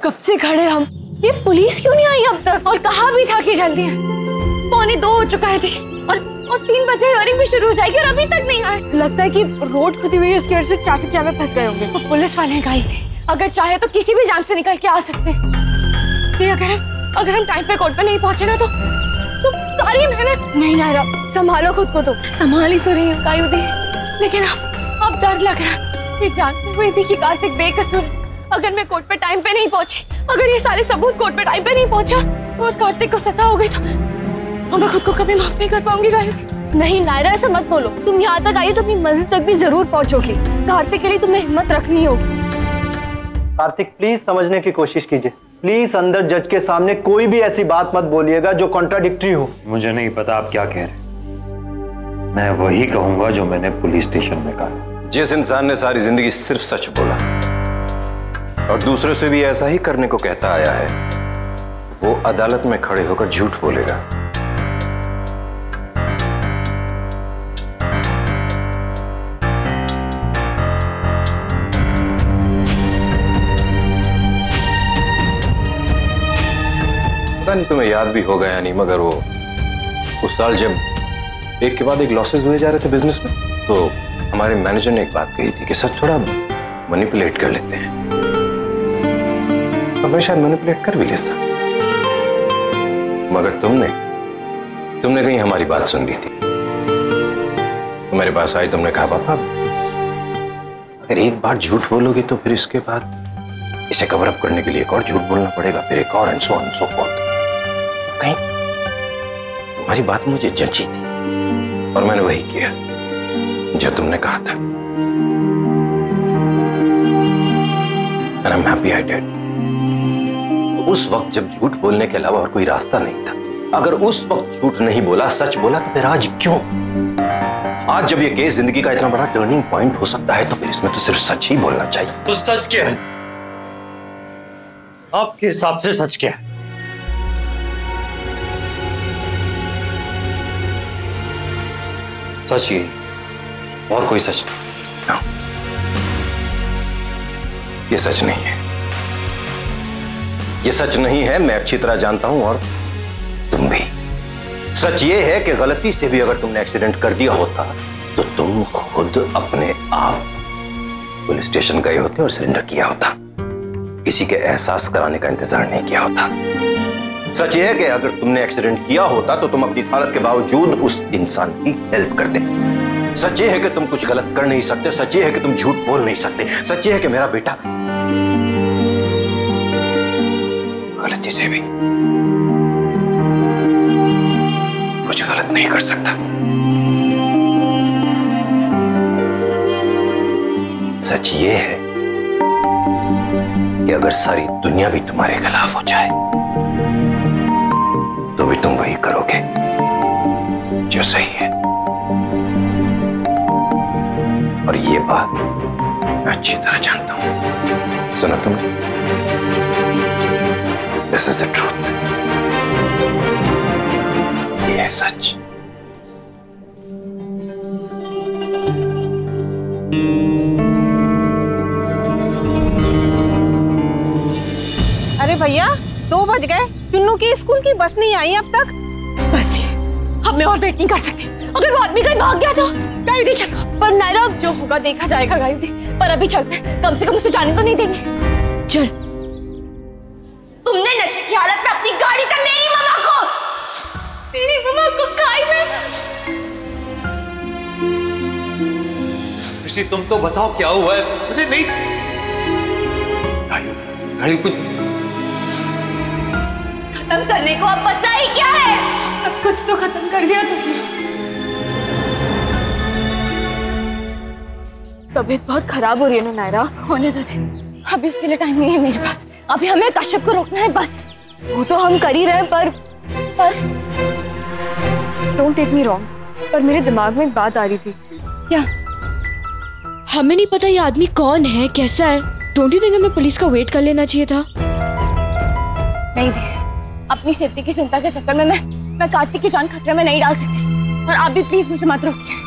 कब से खड़े हम, ये पुलिस क्यों नहीं आई अब तक? और कहा भी था कि जल्दी है। 2:45 हो चुका है और 3 बजे हियरिंग भी शुरू हो जाएगी और अभी तक नहीं आए। लगता है कि रोड खुदी हुई है, उसकी वजह से ट्रैफिक जाम में फंस गए होंगे। तो पुलिस वाले गए थे, अगर चाहे तो किसी भी जाम से निकल के आ सकते हैं। अगर हम टाइम पे कोर्ट पे नहीं पहुंचे ना तो सारी मेहनत। नहीं नायरा, संभालो खुद को। तो संभाल ही तो रही हूँ कायुदी, लेकिन अब डर लग रहा है कि जानते हुए भी कि कार्तिक बेकसूर है। अगर मैं कोर्ट पे टाइम पे नहीं पहुंची, अगर ये सारे सबूत कोर्ट पे टाइम पे नहीं पहुंचा और कार्तिक को सजा हो गई तो मैं खुद को कभी माफ नहीं कर पाऊंगी कायुदी। नहीं नायरा, ऐसा मत बोलो। तुम यहाँ तक आई तो अपनी मंजिल तक भी जरूर पहुंचोगी। कार्तिक के लिए तुम्हें हिम्मत रखनी होगी। कार्तिक प्लीज समझने की कोशिश कीजिए। प्लीज अंदर जज के सामने कोई भी ऐसी बात मत बोलिएगा जो कॉन्ट्राडिक्टरी हो। मुझे नहीं पता आप क्या कह रहे हैं। मैं वही कहूंगा जो मैंने पुलिस स्टेशन में कहा। जिस इंसान ने सारी जिंदगी सिर्फ सच बोला और दूसरों से भी ऐसा ही करने को कहता आया है, वो अदालत में खड़े होकर झूठ बोलेगा। पता नहीं तुम्हें याद भी होगा या नहीं, मगर वो उस साल जब एक के बाद एक लॉसेस हुए जा रहे थे बिजनेस में, तो हमारे मैनेजर ने एक बात कही थी कि सर थोड़ा मैनिपुलेट कर लेते हैं। अब मैं शायद मैनिपुलेट कर भी लेता, मगर तुमने कहीं हमारी बात सुन ली थी। तो मेरे पास आई, तुमने कहा पापा अगर एक बार झूठ बोलोगे तो फिर इसके बाद इसे कवर अप करने के लिए एक और झूठ बोलना पड़ेगा, फिर एक और, and so on so forth. कहीं तुम्हारी बात मुझे जंची थी और मैंने वही किया जो तुमने कहा था। And I'm happy I did. उस वक्त जब झूठ बोलने के अलावा और कोई रास्ता नहीं था, अगर उस वक्त झूठ नहीं बोला, सच बोला, तो फिर आज क्यों? आज जब ये केस जिंदगी का इतना बड़ा टर्निंग पॉइंट हो सकता है तो फिर इसमें तो सिर्फ सच ही बोलना चाहिए। तो सच क्या है? आपके हिसाब से सच क्या है? सच ये और कोई सच नहीं। ये सच नहीं है, ये सच नहीं है, मैं अच्छी तरह जानता हूं और तुम भी। सच ये है कि गलती से भी अगर तुमने एक्सीडेंट कर दिया होता तो तुम खुद अपने आप पुलिस स्टेशन गए होते और सरेंडर किया होता, किसी के एहसास कराने का इंतजार नहीं किया होता। सच ये है कि अगर तुमने एक्सीडेंट किया होता तो तुम अपनी हालत के बावजूद उस इंसान की हेल्प करते। सच ये है कि तुम कुछ गलत कर नहीं सकते, सच ये है कि तुम झूठ बोल नहीं सकते, सच ये है कि मेरा बेटा गलती से भी कुछ गलत नहीं कर सकता। सच ये है कि अगर सारी दुनिया भी तुम्हारे खिलाफ हो जाए तो भी तुम वही करोगे जो सही है। और ये बात मैं अच्छी तरह जानता हूं। सुनो तुमने, दिस इज द ट्रूथ। ये है सच। अरे भैया 2 बज गए, चुन्नू की स्कूल की बस नहीं आई अब तक। बस अब मैं और वेट नहीं कर सकती। अगर वो आदमी कहीं भाग गया तो गायुदी चलो। पर नायरा, जो होगा देखा जाएगा गायुदी। पर अभी चलते हैं, कम से कम उसे जाने तो नहीं देंगे। चल। तुमने नशे की हालत में अपनी गाड़ी से मेरी मम्मा को खाई में। कृष्णि, तुम तो बताओ क्या हुआ है, मुझे नहीं। गाड़ी कुछ खत्म करने को अब बचा ही क्या है? सब कुछ तो खत्म कर दिया तुमने। तबीयत बहुत खराब हो रही है ना नायरा, होने दो दे। अभी उसके लिए टाइम नहीं है मेरे पास। अभी हमें कश्यप को रोकना है बस। वो तो हम कर ही रहे हैं, पर डोंट टेक मी रॉन्ग, पर मेरे दिमाग में एक बात आ रही थी। क्या? हमें नहीं पता ये आदमी कौन है, कैसा है। डोंट यू थिंक हमें पुलिस का वेट कर लेना चाहिए था? नहीं दी, अपनी सेफ्टी की चिंता के चक्कर में मैं कार्तिक की जान खतरे में नहीं डाल सकती। और आप भी प्लीज मुझे मत रोकिए।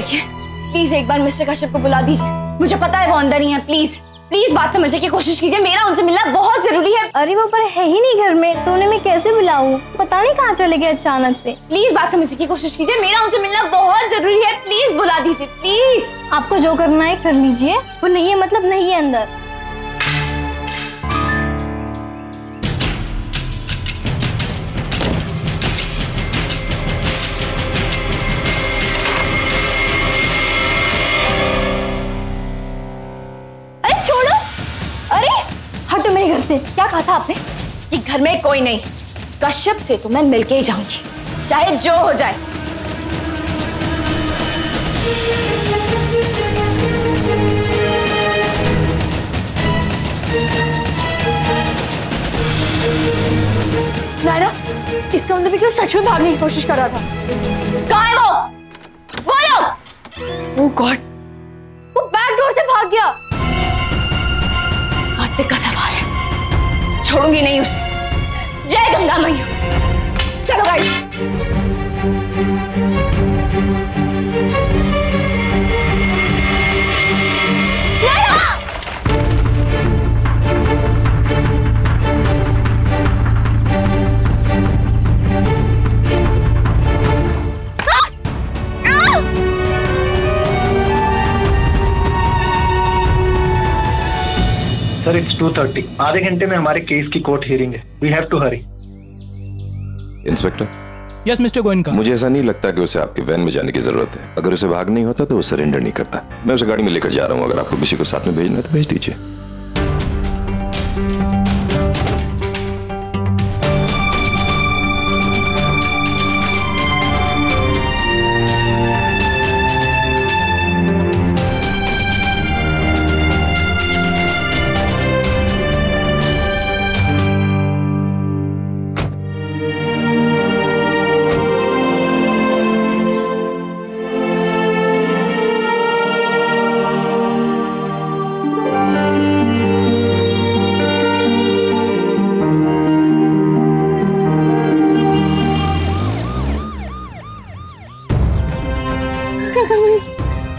देखिए प्लीज एक बार मिस्टर कश्यप को बुला दीजिए। मुझे पता है वो अंदर ही है। प्लीज प्लीज बात समझने की कोशिश कीजिए, मेरा उनसे मिलना बहुत जरूरी है। अरे वो पर है ही नहीं घर में, तो उन्हें मैं कैसे बुलाऊं? पता नहीं कहाँ चले गए अचानक से। प्लीज बात समझने की कोशिश कीजिए, मेरा उनसे मिलना बहुत जरूरी है। प्लीज बुला दीजिए प्लीज। आपको जो करना है कर लीजिए, वो नहीं है मतलब नहीं है अंदर। अरे छोड़ो, अरे हटो मेरे घर से। क्या कहा था आपने कि घर में कोई नहीं? कश्यप से तो मैं मिलके ही जाऊंगी, चाहे जो हो जाए। नायरा, इसका मतलब कि वो सच में भागने की कोशिश कर रहा था। कहाँ है वो? बोलो। ओह गॉड, वो बैक डोर से भाग गया। कार्तिक का सवाल है, छोड़ूंगी नहीं उसे। जय गंगा मैया। चलो गाड़ी। Sir it's 2:30। आधे घंटे में हमारे केस की कोर्ट हियरिंग है। We have to hurry. Inspector. Yes mister Goenka. मुझे ऐसा नहीं लगता कि उसे आपके वैन में जाने की जरूरत है। अगर उसे भाग नहीं होता तो वो सरेंडर नहीं करता। मैं उसे गाड़ी में लेकर जा रहा हूँ। अगर आपको किसी को साथ में भेजना है तो भेज दीजिए।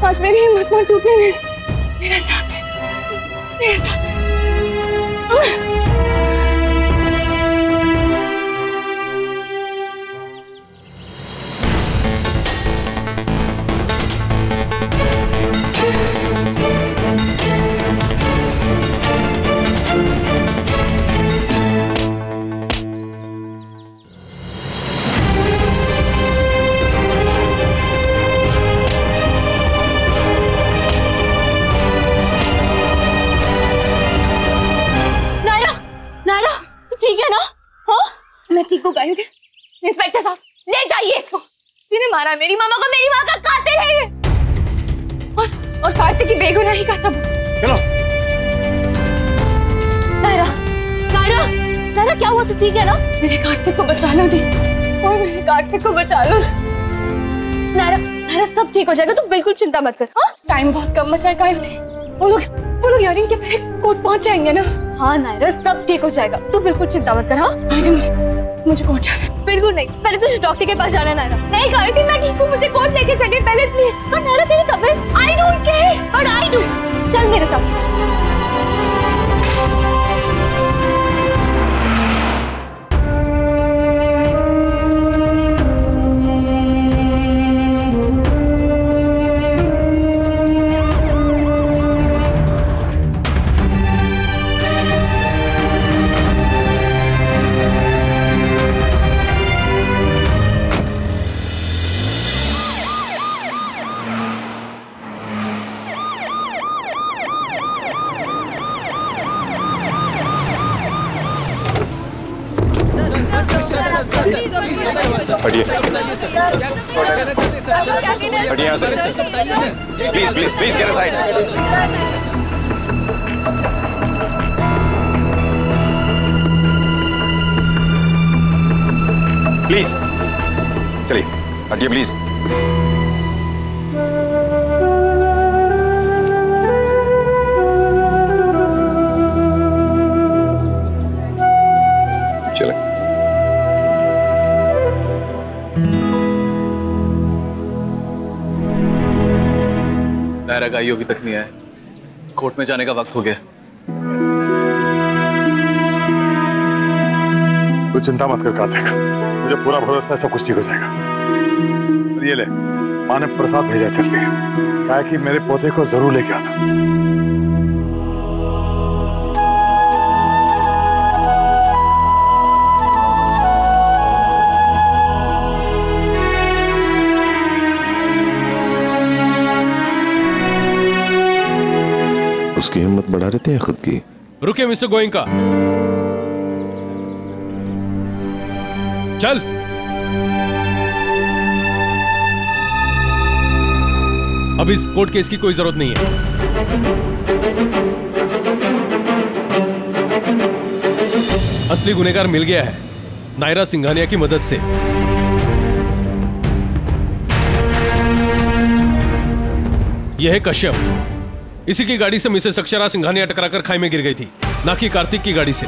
आज मेरी हिम्मत मत टूटने दे। मेरे साथ है, मेरे साथ है। मैं ठीक हो गई थी। इंस्पेक्टर साहब ले जाइए इसको। जिन्हें मारा मेरी मामा को, मेरी माँ का कातिल है ये। और कार्तिक की बेगुनाही का सबूत। चलो। नायरा, नायरा, नायरा क्या हुआ? तो ठीक है ना? मेरे कार्तिक को बचा लो दी। ओए मेरे कार्तिक को बचा लो। नायरा, नायरा सब ठीक हो जाएगा, तू बिल्कुल चिंता मत कर। हाँ टाइम बहुत कम बचा है। गायब थी वो लोग इयरिंग के पहले कोर्ट पहुंच जाएंगे ना? हाँ नायरा सब ठीक हो जाएगा, तू बिल्कुल चिंता मत कर। हाँ मुझे कोर्ट जाना है। बिल्कुल नहीं, पहले तुझे डॉक्टर के पास जाना है नायरा। नहीं गायत्री मैं ठीक हूँ, मुझे कोर्ट लेके चलिए पहले प्लीज। और नायरा तेरी तबीयत I don't care but I do. चल मेरे साथ। हटिए हटिए यहाँ से। Please please please get aside. Please चलिए हटिए प्लीज। चले। नायरा का आईओ अभी तक नहीं आया। कोर्ट में जाने का वक्त हो गया। तू चिंता मत कर कार्तिक, मुझे पूरा भरोसा है सब कुछ ठीक हो जाएगा। और ये ले, माँ ने प्रसाद भेजा तेरे लिए, कहा कि मेरे पोते को जरूर लेके आना। उसकी हिम्मत बढ़ा देते हैं खुद की। रुकिए मिस्टर गोयनका, चल। अब इस कोर्ट केस की कोई जरूरत नहीं है। असली गुनहगार मिल गया है नायरा सिंघानिया की मदद से। यह है कश्यप। इसी की गाड़ी से मिसेस अक्षरा सिंघानिया टकराकर खाई में गिर गई थी, ना कि कार्तिक की गाड़ी से।